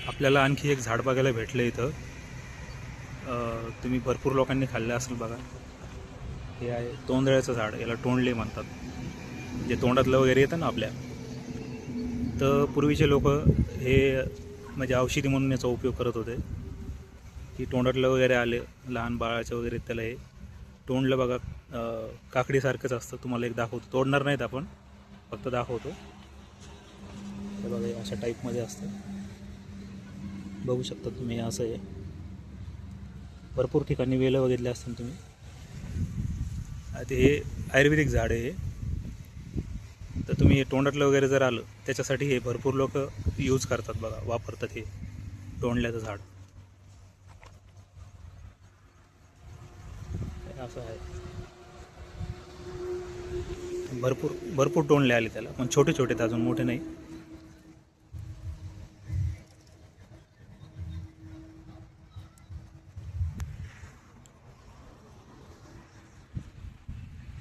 आपल्याला आणखी एक झाड बघायला भेटलं इथं. तुम्ही भरपूर लोकांनी खाल्लं असेल बघा. हे आहे तोंडळ्याचं झाड, याला तोंडले म्हणतात. जे तोंडातलं वगैरे येतं ना आपल्या, तर पूर्वीचे लोक हे म्हणजे औषधी म्हणून याचा उपयोग करत होते. की तोंडातलं वगैरे आले लहान बाळाचं वगैरे, त्याला हे तोंडलं बघा. काकडीसारखंच असतं. तुम्हाला एक दाखवतो, तोडणार नाहीत आपण, फक्त दाखवतो. हे बघा, हे अशा टाईपमध्ये असतं, बघू शकता तुम्ही. असं आहे, भरपूर ठिकाणी वेलं बघितले असतील तुम्ही. आता हे आयुर्वेदिक झाड आहे. तर तुम्ही तोंडातलं वगैरे जर आलं त्याच्यासाठी हे भरपूर लोक यूज करतात बघा, वापरतात हे तोंडल्याचं झाड. असं आहे, भरपूर भरपूर तोंडले आले त्याला, पण छोटे छोटे, अजून मोठे नाही.